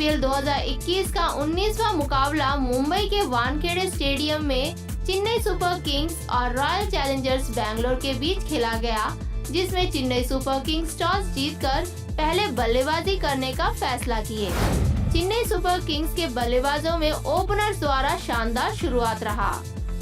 IPL 2021 का 19वां मुकाबला मुंबई के वानखेड़े स्टेडियम में चेन्नई सुपर किंग्स और रॉयल चैलेंजर्स बैंगलोर के बीच खेला गया, जिसमें चेन्नई सुपर किंग्स टॉस जीतकर पहले बल्लेबाजी करने का फैसला किए। चेन्नई सुपर किंग्स के बल्लेबाजों में ओपनर्स द्वारा शानदार शुरुआत रहा।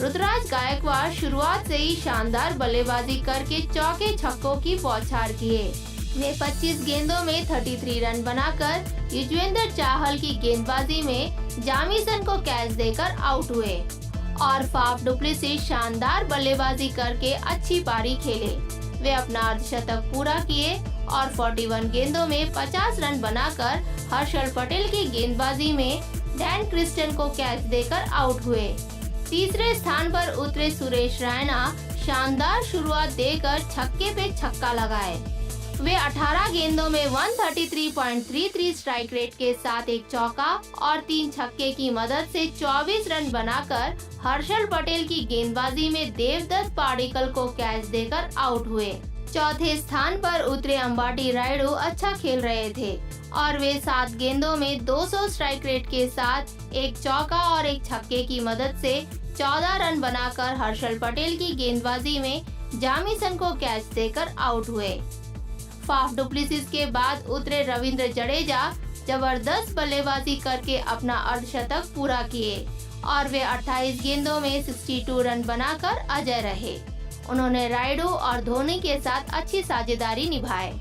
ऋतुराज गायकवाड़ शुरुआत से ही शानदार बल्लेबाजी करके चौके छक्कों की बौछार किए। वे 25 गेंदों में 33 रन बनाकर युजवेंद्र चाहल की गेंदबाजी में जामीसन को कैच देकर आउट हुए और फाफ डुप्लेसिस शानदार बल्लेबाजी करके अच्छी पारी खेले। वे अपना अर्धशतक पूरा किए और 41 गेंदों में 50 रन बनाकर हर्षल पटेल की गेंदबाजी में डैन क्रिस्टन को कैच देकर आउट हुए। तीसरे स्थान पर उतरे सुरेश रैना शानदार शुरुआत देकर छक्के पे छक्का लगाए। वे 18 गेंदों में 133.33 स्ट्राइक रेट के साथ एक चौका और 3 छक्के की मदद से 24 रन बनाकर हर्षल पटेल की गेंदबाजी में देवदत्त पाडिक्कल को कैच देकर आउट हुए। चौथे स्थान पर उतरे अंबाटी रायडू अच्छा खेल रहे थे और वे 7 गेंदों में 200 स्ट्राइक रेट के साथ एक चौका और एक छक्के की मदद से 14 रन बनाकर हर्षल पटेल की गेंदबाजी में जामीसन को कैच देकर आउट हुए। फाफ डुप्लेसिस के बाद उतरे रविंद्र जडेजा जबरदस्त बल्लेबाजी करके अपना अर्धशतक पूरा किए और वे 28 गेंदों में 62 रन बनाकर अजय रहे। उन्होंने रायडू और धोनी के साथ अच्छी साझेदारी निभाए।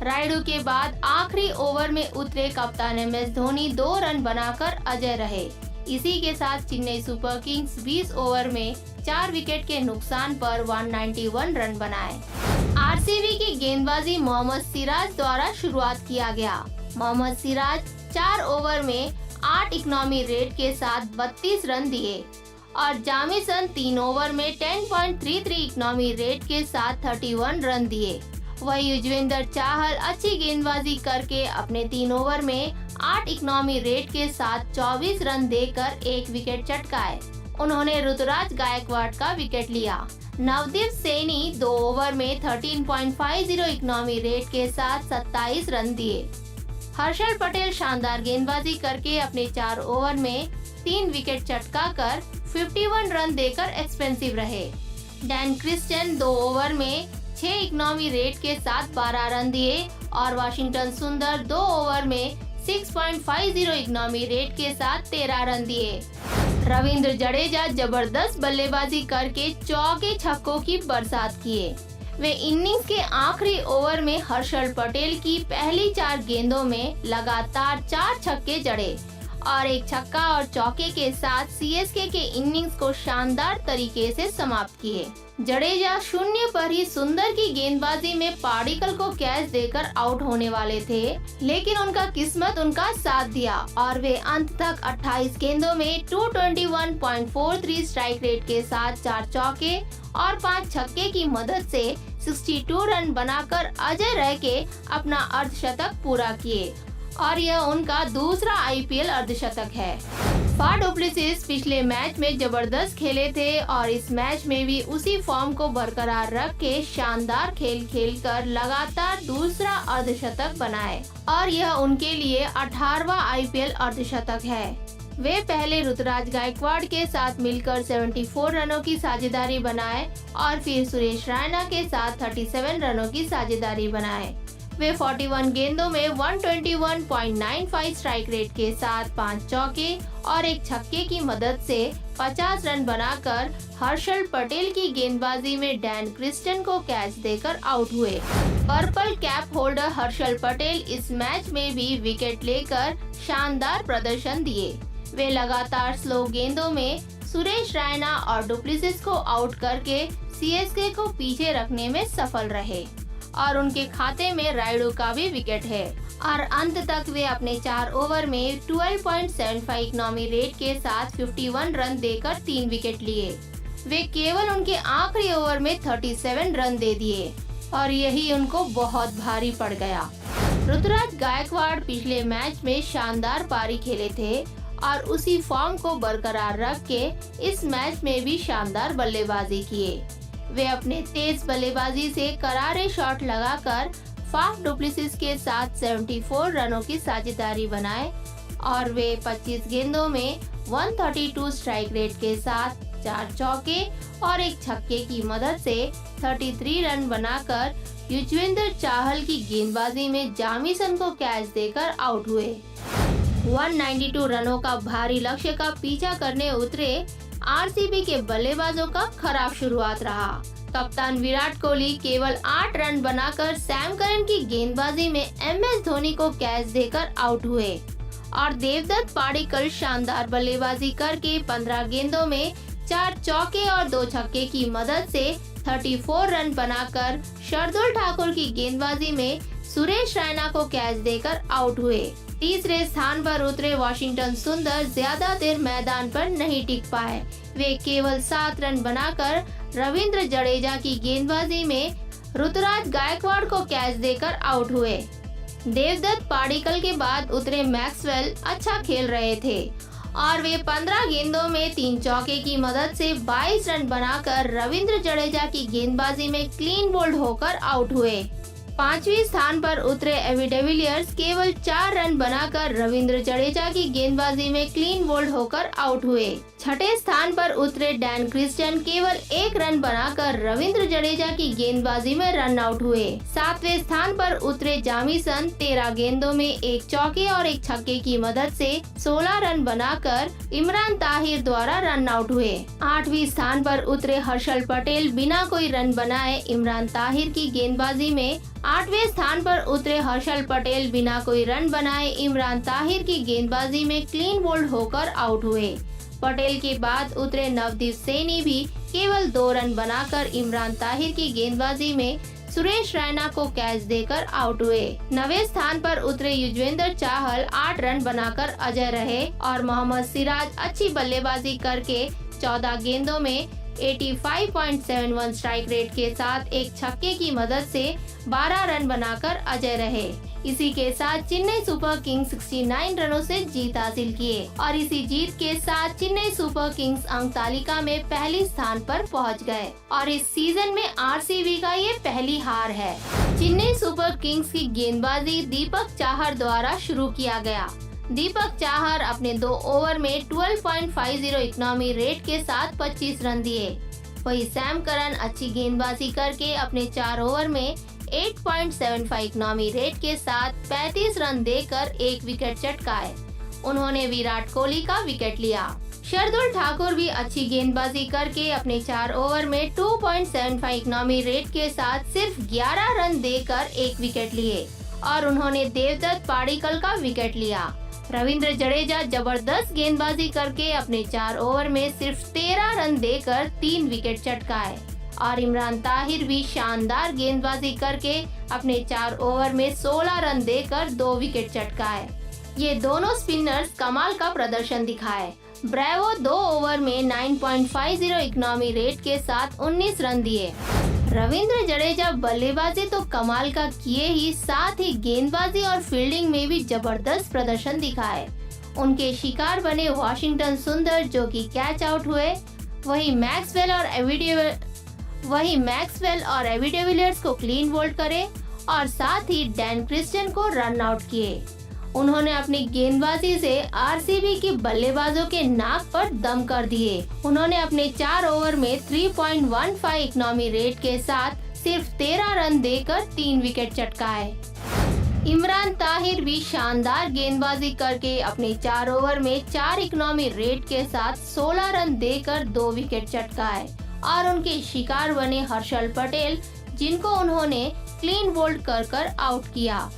रायडू के बाद आखिरी ओवर में उतरे कप्तान MS धोनी 2 रन बनाकर अजय रहे। इसी के साथ चेन्नई सुपर किंग्स 20 ओवर में 4 विकेट के नुकसान पर 191 रन बनाए। आरसीबी की गेंदबाजी मोहम्मद सिराज द्वारा शुरुआत किया गया। मोहम्मद सिराज 4 ओवर में 8 इकोनॉमी रेट के साथ 32 रन दिए और जामीसन 3 ओवर में 10.33 इकोनॉमी रेट के साथ 31 रन दिए। वही युजवेंद्र चाहल अच्छी गेंदबाजी करके अपने 3 ओवर में 8 इकोनॉमी रेट के साथ 24 रन देकर 1 विकेट चटकाए। उन्होंने ऋतुराज गायकवाड़ का विकेट लिया। नवदीप सैनी 2 ओवर में 13.50 इकोनॉमी रेट के साथ 27 रन दिए। हर्षल पटेल शानदार गेंदबाजी करके अपने 4 ओवर में 3 विकेट चटकाकर 51 रन देकर एक्सपेंसिव रहे। डैन क्रिस्टन 2 ओवर में 6 इकोनॉमी रेट के साथ 12 रन दिए और वाशिंगटन सुंदर 2 ओवर में 6.50 इकोनॉमी रेट के साथ 13 रन दिए। रविंद्र जडेजा जबरदस्त बल्लेबाजी करके चौके छक्कों की बरसात किए। वे इनिंग्स के आखिरी ओवर में हर्षल पटेल की पहली 4 गेंदों में लगातार 4 छक्के जड़े और एक छक्का और चौके के साथ सीएसके के इनिंग्स को शानदार तरीके से समाप्त किए। जडेजा शून्य पर ही सुंदर की गेंदबाजी में पाडिक्कल को कैच देकर आउट होने वाले थे, लेकिन उनका किस्मत उनका साथ दिया और वे अंत तक 28 गेंदों में 221.43 स्ट्राइक रेट के साथ 4 चौके और 5 छक्के की मदद से 62 रन बनाकर अजय रह के अपना अर्धशतक पूरा किए और यह उनका दूसरा आईपीएल अर्धशतक है। फाफ डुप्लेसिस पिछले मैच में जबरदस्त खेले थे और इस मैच में भी उसी फॉर्म को बरकरार रख के शानदार खेल खेलकर लगातार दूसरा अर्धशतक बनाए और यह उनके लिए 18वां आईपीएल अर्धशतक है। वे पहले ऋतुराज गायकवाड़ के साथ मिलकर 74 रनों की साझेदारी बनाए और फिर सुरेश रैना के साथ 37 रनों की साझेदारी बनाए। वे 41 गेंदों में 121.95 स्ट्राइक रेट के साथ 5 चौके और एक छक्के की मदद से 50 रन बनाकर हर्षल पटेल की गेंदबाजी में डैन क्रिस्टन को कैच देकर आउट हुए। Purple cap holder Harshal Patel इस मैच में भी विकेट लेकर शानदार प्रदर्शन दिए। वे लगातार स्लो गेंदों में सुरेश रैना और डुप्लेसिस को आउट करके सीएसके को पीछे रखने में सफल रहे और उनके खाते में रायडू का भी विकेट है और अंत तक वे अपने 4 ओवर में 12.75 इकोनॉमी रेट के साथ 51 रन देकर 3 विकेट लिए। वे केवल उनके आखिरी ओवर में 37 रन दे दिए और यही उनको बहुत भारी पड़ गया। ऋतुराज गायकवाड़ पिछले मैच में शानदार पारी खेले थे और उसी फॉर्म को बरकरार रख के इस मैच में भी शानदार बल्लेबाजी किए। वे अपने तेज बल्लेबाजी से करारे शॉट लगाकर फाफ डुप्लेसिस के साथ 74 रनों की साझेदारी बनाए और वे 25 गेंदों में 132 स्ट्राइक रेट के साथ 4 चौके और 1 छक्के की मदद से 33 रन बनाकर युजवेंद्र चाहल की गेंदबाजी में जामीसन को कैच देकर आउट हुए। 192 रनों का भारी लक्ष्य का पीछा करने उतरे आरसीबी के बल्लेबाजों का खराब शुरुआत रहा। कप्तान विराट कोहली केवल 8 रन बनाकर सैम करन की गेंदबाजी में MS धोनी को कैच देकर आउट हुए और देवदत्त पाडिक्कल शानदार बल्लेबाजी करके 15 गेंदों में 4 चौके और 2 छक्के की मदद से 34 रन बनाकर शार्दुल ठाकुर की गेंदबाजी में सुरेश रैना को कैच देकर आउट हुए। तीसरे स्थान पर उतरे वाशिंगटन सुंदर ज्यादा देर मैदान पर नहीं टिक पाए। वे केवल 7 रन बनाकर रविंद्र जडेजा की गेंदबाजी में ऋतुराज गायकवाड़ को कैच देकर आउट हुए। देवदत्त पाडिक्कल के बाद उतरे मैक्सवेल अच्छा खेल रहे थे और वे 15 गेंदों में 3 चौके की मदद से 22 रन बनाकर रविंद्र जडेजा की गेंदबाजी में क्लीन बोल्ड होकर आउट हुए। 5वें स्थान पर उतरे एबी डिविलियर्स केवल 4 रन बनाकर रविंद्र जडेजा की गेंदबाजी में क्लीन बोल्ड होकर आउट हुए। 6ठे स्थान पर उतरे डैन क्रिस्टियन केवल 1 रन बनाकर रविंद्र जडेजा की गेंदबाजी में रन आउट हुए। 7वें स्थान पर उतरे जामीसन 13 गेंदों में 1 चौके और 1 छक्के की मदद से 16 रन बनाकर इमरान ताहिर द्वारा रन आउट हुए। 8वें स्थान पर उतरे हर्षल पटेल बिना कोई रन बनाए इमरान ताहिर की गेंदबाजी में 8वें स्थान पर उतरे हर्षल पटेल बिना कोई रन बनाए इमरान ताहिर की गेंदबाजी में क्लीन बोल्ड होकर आउट हुए। पटेल के बाद उतरे नवदीप सैनी भी केवल 2 रन बनाकर इमरान ताहिर की गेंदबाजी में सुरेश रैना को कैच देकर आउट हुए। 9वें स्थान पर उतरे युजवेंद्र चाहल 8 रन बनाकर अजय रहे और मोहम्मद सिराज अच्छी बल्लेबाजी करके 14 गेंदों में 85.71 स्ट्राइक रेट के साथ 1 छक्के की मदद से 12 रन बनाकर अजय रहे। इसी के साथ चेन्नई सुपर किंग्स 69 रनों से जीत हासिल किए और इसी जीत के साथ चेन्नई सुपर किंग्स अंक तालिका में पहले स्थान पर पहुंच गए और इस सीजन में आरसीबी का ये पहली हार है। चेन्नई सुपर किंग्स की गेंदबाजी दीपक चाहर द्वारा शुरू किया गया। दीपक चाहर अपने 2 ओवर में 12.50 इकोनॉमी रेट के साथ 25 रन दिए। वही सैम करन अच्छी गेंदबाजी करके अपने 4 ओवर में 8.75 इकोनॉमी रेट के साथ 35 रन देकर 1 विकेट चटकाए। उन्होंने विराट कोहली का विकेट लिया। शार्दुल ठाकुर भी अच्छी गेंदबाजी करके अपने 4 ओवर में 2.75 इकोनॉमी रेट के साथ सिर्फ 11 रन देकर 1 विकेट लिए और उन्होंने देवदत्त पाडिक्कल का विकेट लिया। रविंद्र जडेजा जबरदस्त गेंदबाजी करके अपने 4 ओवर में सिर्फ 13 रन देकर 3 विकेट चटकाए और इमरान ताहिर भी शानदार गेंदबाजी करके अपने 4 ओवर में 16 रन देकर 2 विकेट चटकाए। ये दोनों स्पिनर्स कमाल का प्रदर्शन दिखाए। ब्रेवो 2 ओवर में 9.50 इकोनॉमी रेट के साथ 19 रन दिए। रविंद्र जडेजा बल्लेबाजी तो कमाल का किए ही, साथ ही गेंदबाजी और फील्डिंग में भी जबरदस्त प्रदर्शन दिखाए। उनके शिकार बने वाशिंगटन सुंदर जो कि कैच आउट हुए। वही मैक्सवेल और एबी डिविलियर्स को क्लीन बोल्ड करे और साथ ही डैन क्रिस्टियन को रन आउट किए। उन्होंने अपनी गेंदबाजी से आरसीबी की बल्लेबाजों के नाक पर दम कर दिए। उन्होंने अपने 4 ओवर में 3.15 इकोनॉमी रेट के साथ सिर्फ 13 रन देकर 3 विकेट चटकाए। इमरान ताहिर भी शानदार गेंदबाजी करके अपने 4 ओवर में 4 इकोनॉमी रेट के साथ 16 रन देकर 2 विकेट चटकाए और उनके शिकार बने हर्षल पटेल जिनको उन्होंने क्लीन बोल्ड कर आउट किया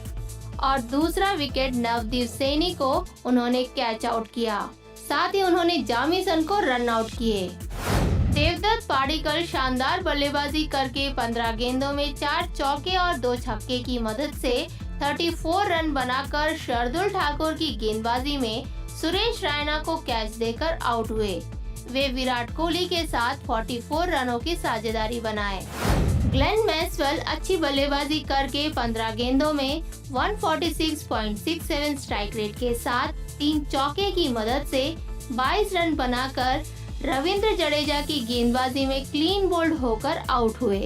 और दूसरा विकेट नवदीप सैनी को उन्होंने कैच आउट किया। साथ ही उन्होंने जामीसन को रन आउट किए। देवदत्त पाडिक्कल शानदार बल्लेबाजी करके 15 गेंदों में 4 चौके और 2 छक्के की मदद से 34 रन बनाकर शार्दुल ठाकुर की गेंदबाजी में सुरेश रैना को कैच देकर आउट हुए। वे विराट कोहली के साथ 44 रनों की साझेदारी बनाए। ग्लेन मैक्सवेल अच्छी बल्लेबाजी करके 15 गेंदों में 146.67 स्ट्राइक रेट के साथ 3 चौके की मदद से 22 रन बनाकर रविंद्र जडेजा की गेंदबाजी में क्लीन बोल्ड होकर आउट हुए।